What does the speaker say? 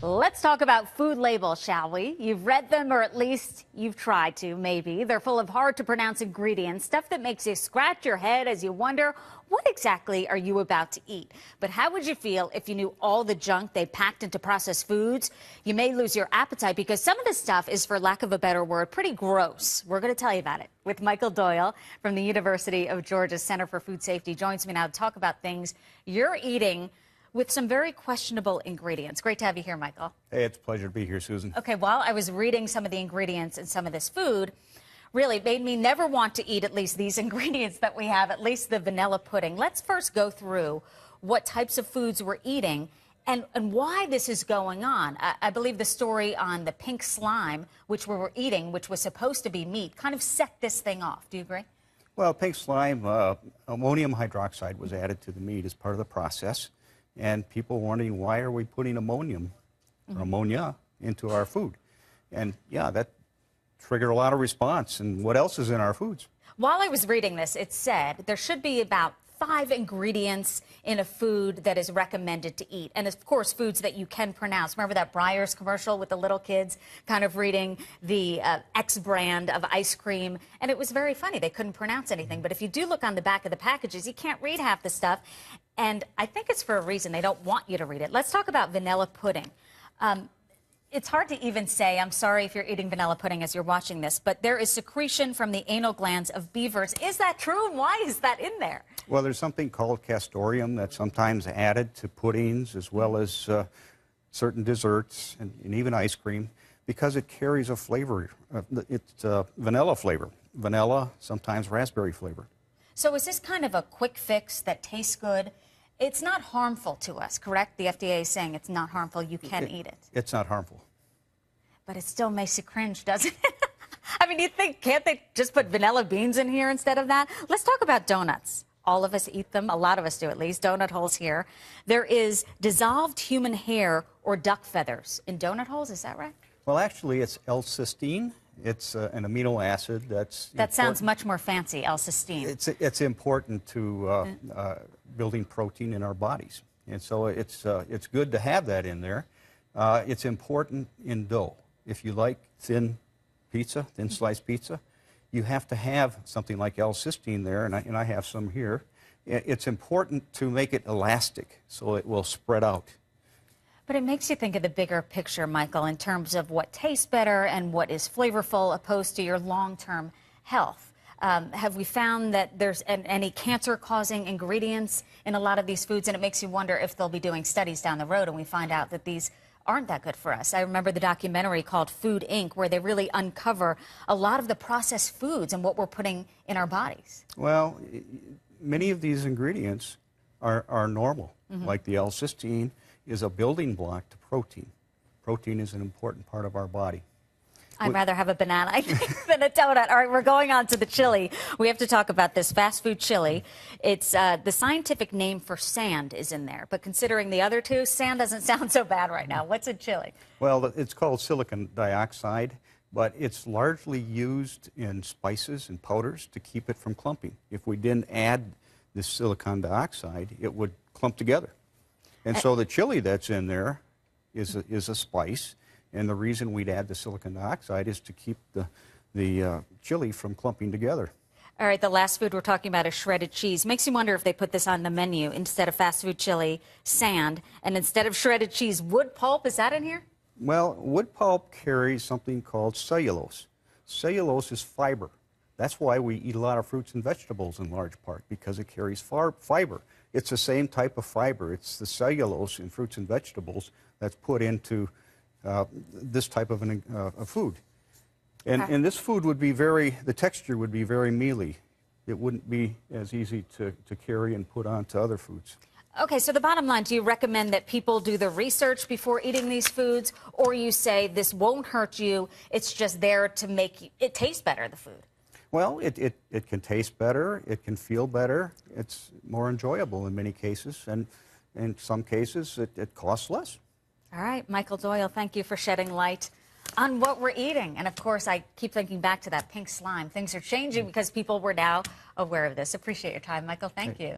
Let's talk about food labels, shall we? You've read them, or at least you've tried to, maybe. They're full of hard-to-pronounce ingredients, stuff that makes you scratch your head as you wonder, what exactly are you about to eat? But how would you feel if you knew all the junk they packed into processed foods? You may lose your appetite because some of this stuff is, for lack of a better word, pretty gross. We're going to tell you about it with Michael Doyle from the University of Georgia Center for Food Safety. Joins me now to talk about things you're eating with some very questionable ingredients. Great to have you here, Michael. Hey, it's a pleasure to be here, Susan. Okay, while I was reading some of the ingredients in some of this food, really made me never want to eat at least these ingredients that we have, at least the vanilla pudding. Let's first go through what types of foods we're eating and why this is going on. I believe the story on the pink slime, which we were eating, which was supposed to be meat, kind of set this thing off. Do you agree? Well, pink slime, ammonium hydroxide was added to the meat as part of the process. And people wondering, why are we putting ammonium or ammonia into our food? And yeah, that triggered a lot of response. And what else is in our foods? While I was reading this, it said there should be about 5 ingredients in a food that is recommended to eat. And of course, foods that you can pronounce. Remember that Breyers commercial with the little kids kind of reading the X brand of ice cream? And it was very funny. They couldn't pronounce anything. But if you do look on the back of the packages, you can't read half the stuff. And I think it's for a reason. They don't want you to read it. Let's talk about vanilla pudding. It's hard to even say, I'm sorry if you're eating vanilla pudding as you're watching this, but there is secretion from the anal glands of beavers. Is that true, and why is that in there? Well, there's something called castoreum that's sometimes added to puddings as well as certain desserts and even ice cream because it carries a flavor. It's vanilla flavor. Vanilla, sometimes raspberry flavor. So is this kind of a quick fix that tastes good? It's not harmful to us, correct? The FDA is saying it's not harmful. You can eat it. It's not harmful. But it still makes you cringe, doesn't it? I mean, you think, can't they just put vanilla beans in here instead of that? Let's talk about donuts. All of us eat them. A lot of us do, at least. Donut holes here. There is dissolved human hair or duck feathers in donut holes. Is that right? Well, actually, it's L-cysteine. It's an amino acid that's That sounds much more fancy, L-cysteine. It's important to building protein in our bodies. And so it's good to have that in there. It's important in dough. If you like thin pizza, thin sliced pizza, you have to have something like L-cysteine there, and I have some here. It's important to make it elastic so it will spread out. But it makes you think of the bigger picture, Michael, in terms of what tastes better and what is flavorful opposed to your long-term health. Have we found that there's any cancer-causing ingredients in a lot of these foods? And it makes you wonder if they'll be doing studies down the road and we find out that these aren't that good for us. I remember the documentary called Food, Inc., where they really uncover a lot of the processed foods and what we're putting in our bodies. Well, many of these ingredients are normal, like the L-cysteine is a building block to protein. Protein is an important part of our body. I'd rather have a banana, I think, than a donut. All right, we're going on to the chili. We have to talk about this fast food chili. It's the scientific name for sand is in there, but considering the other two, sand doesn't sound so bad right now. What's in chili? Well, it's called silicon dioxide, but it's largely used in spices and powders to keep it from clumping. If we didn't add this silicon dioxide, it would clump together. And so the chili that's in there is a spice. And the reason we'd add the silicon dioxide is to keep the chili from clumping together. All right, the last food we're talking about is shredded cheese. Makes you wonder if they put this on the menu instead of fast food chili, sand, and instead of shredded cheese, wood pulp. Is that in here? Well, wood pulp carries something called cellulose. Cellulose is fiber. That's why we eat a lot of fruits and vegetables in large part, because it carries fiber. It's the same type of fiber. It's the cellulose in fruits and vegetables that's put into this type of a food. And this food would be the texture would be very mealy. It wouldn't be as easy to carry and put onto other foods. Okay, so the bottom line, do you recommend that people do the research before eating these foods, or you say this won't hurt you, it's just there to make it taste better, the food? Well, it can taste better, it can feel better, it's more enjoyable in many cases, and in some cases it costs less. All right, Michael Doyle, thank you for shedding light on what we're eating. And of course, I keep thinking back to that pink slime. Things are changing because people were now aware of this. Appreciate your time, Michael. Thank you.